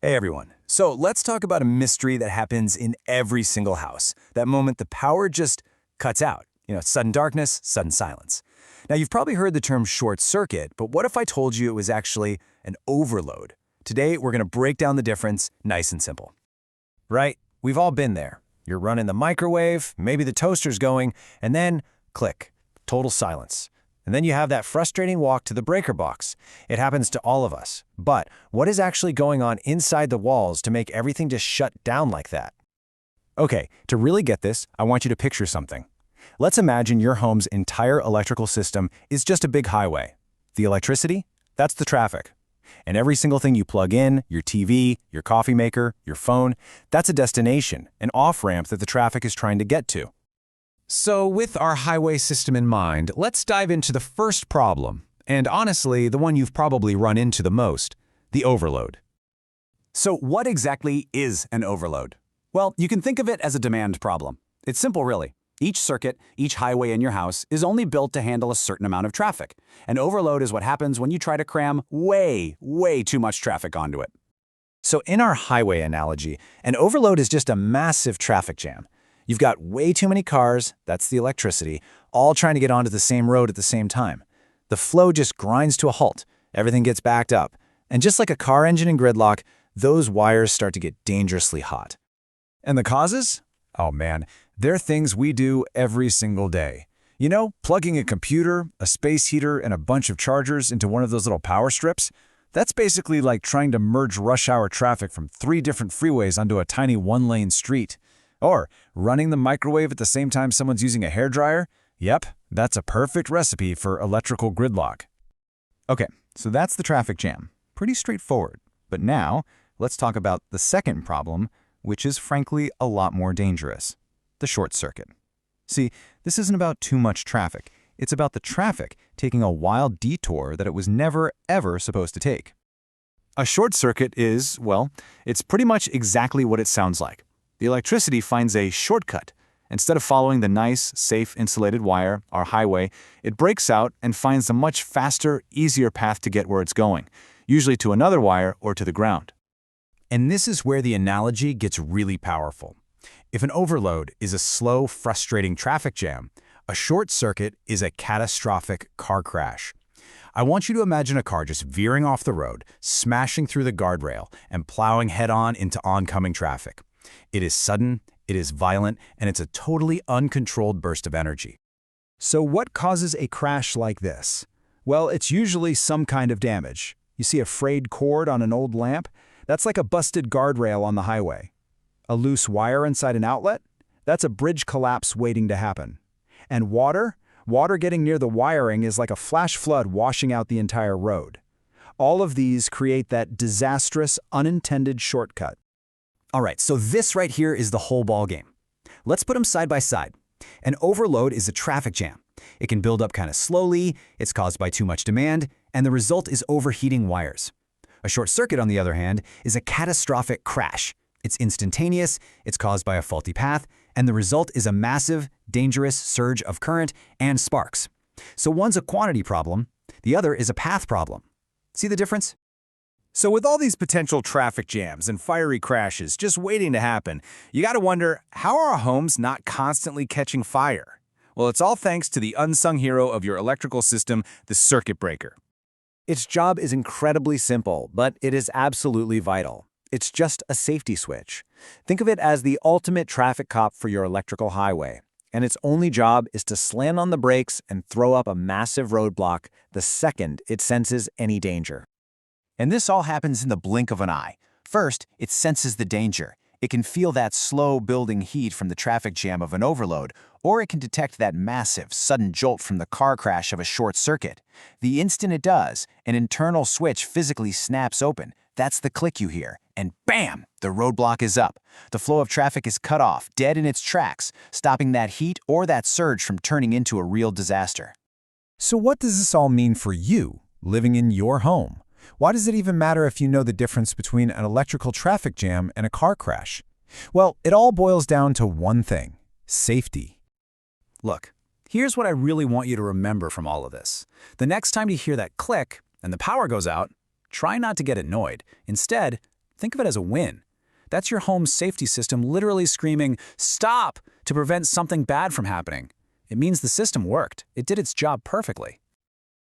Hey everyone. So let's talk about a mystery that happens in every single house. That moment the power just cuts out. Sudden darkness, sudden silence. Now you've probably heard the term short circuit, but what if I told you it was actually an overload? Today we're going to break down the difference nice and simple. Right? We've all been there. You're running the microwave, maybe the toaster's going, and then click, total silence. And then you have that frustrating walk to the breaker box. It happens to all of us. But what is actually going on inside the walls to make everything just shut down like that? Okay, to really get this, I want you to picture something. Let's imagine your home's entire electrical system is just a big highway. The electricity? That's the traffic. And every single thing you plug in, your TV, your coffee maker, your phone, that's a destination, an off-ramp that the traffic is trying to get to. So with our highway system in mind, let's dive into the first problem, and honestly, the one you've probably run into the most, the overload. So what exactly is an overload? Well, you can think of it as a demand problem. It's simple, really. Each circuit, each highway in your house is only built to handle a certain amount of traffic. An overload is what happens when you try to cram way too much traffic onto it. So in our highway analogy, an overload is just a massive traffic jam. You've got way too many cars, that's the electricity, all trying to get onto the same road at the same time. The flow just grinds to a halt, everything gets backed up, and just like a car engine in gridlock, those wires start to get dangerously hot. And the causes? Oh man, they're things we do every single day. Plugging a computer, a space heater, and a bunch of chargers into one of those little power strips, that's basically like trying to merge rush hour traffic from 3 different freeways onto a tiny one-lane street. Or running the microwave at the same time someone's using a hairdryer? Yep, that's a perfect recipe for electrical gridlock. Okay, so that's the traffic jam. Pretty straightforward. But now, let's talk about the second problem, which is frankly a lot more dangerous. The short circuit. See, this isn't about too much traffic. It's about the traffic taking a wild detour that it was never, ever supposed to take. A short circuit is, well, it's pretty much exactly what it sounds like. The electricity finds a shortcut. Instead of following the nice, safe, insulated wire, our highway, it breaks out and finds a much faster, easier path to get where it's going, usually to another wire or to the ground. And this is where the analogy gets really powerful. If an overload is a slow, frustrating traffic jam, a short circuit is a catastrophic car crash. I want you to imagine a car just veering off the road, smashing through the guardrail, and plowing head-on into oncoming traffic. It is sudden, it is violent, and it's a totally uncontrolled burst of energy. So what causes a crash like this? Well, it's usually some kind of damage. You see a frayed cord on an old lamp? That's like a busted guardrail on the highway. A loose wire inside an outlet? That's a bridge collapse waiting to happen. And water? Water getting near the wiring is like a flash flood washing out the entire road. All of these create that disastrous, unintended shortcut. All right, so this right here is the whole ballgame. Let's put them side by side. An overload is a traffic jam. It can build up kind of slowly, it's caused by too much demand, and the result is overheating wires. A short circuit, on the other hand, is a catastrophic crash. It's instantaneous, it's caused by a faulty path, and the result is a massive, dangerous surge of current and sparks. So one's a quantity problem, the other is a path problem. See the difference? So with all these potential traffic jams and fiery crashes just waiting to happen, you gotta wonder, how are our homes not constantly catching fire? Well, it's all thanks to the unsung hero of your electrical system, the circuit breaker. Its job is incredibly simple, but it is absolutely vital. It's just a safety switch. Think of it as the ultimate traffic cop for your electrical highway, and its only job is to slam on the brakes and throw up a massive roadblock the second it senses any danger. And this all happens in the blink of an eye. First, it senses the danger. It can feel that slow building heat from the traffic jam of an overload, or it can detect that massive, sudden jolt from the car crash of a short circuit. The instant it does, an internal switch physically snaps open. That's the click you hear, and bam! The roadblock is up. The flow of traffic is cut off, dead in its tracks, stopping that heat or that surge from turning into a real disaster. So what does this all mean for you, living in your home? Why does it even matter if you know the difference between an electrical traffic jam and a car crash? Well, it all boils down to one thing: safety. Look, here's what I really want you to remember from all of this. The next time you hear that click and the power goes out, try not to get annoyed. Instead, Think of it as a win. That's your home's safety system literally screaming, "Stop!" to prevent something bad from happening. It means the system worked. It did its job perfectly.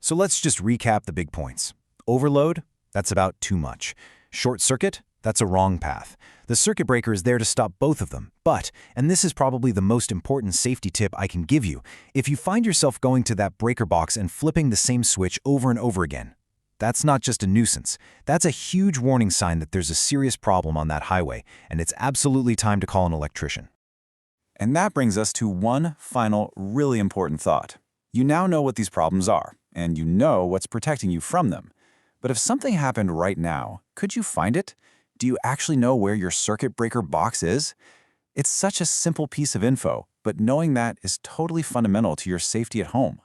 So let's just recap the big points. Overload, that's about too much. Short circuit, that's a wrong path. The circuit breaker is there to stop both of them. But, and this is probably the most important safety tip I can give you, if you find yourself going to that breaker box and flipping the same switch over and over again, that's not just a nuisance. That's a huge warning sign that there's a serious problem on that highway, and it's absolutely time to call an electrician. And that brings us to one final, really important thought. You now know what these problems are, and you know what's protecting you from them. But if something happened right now, could you find it? Do you actually know where your circuit breaker box is? It's such a simple piece of info, but knowing that is totally fundamental to your safety at home.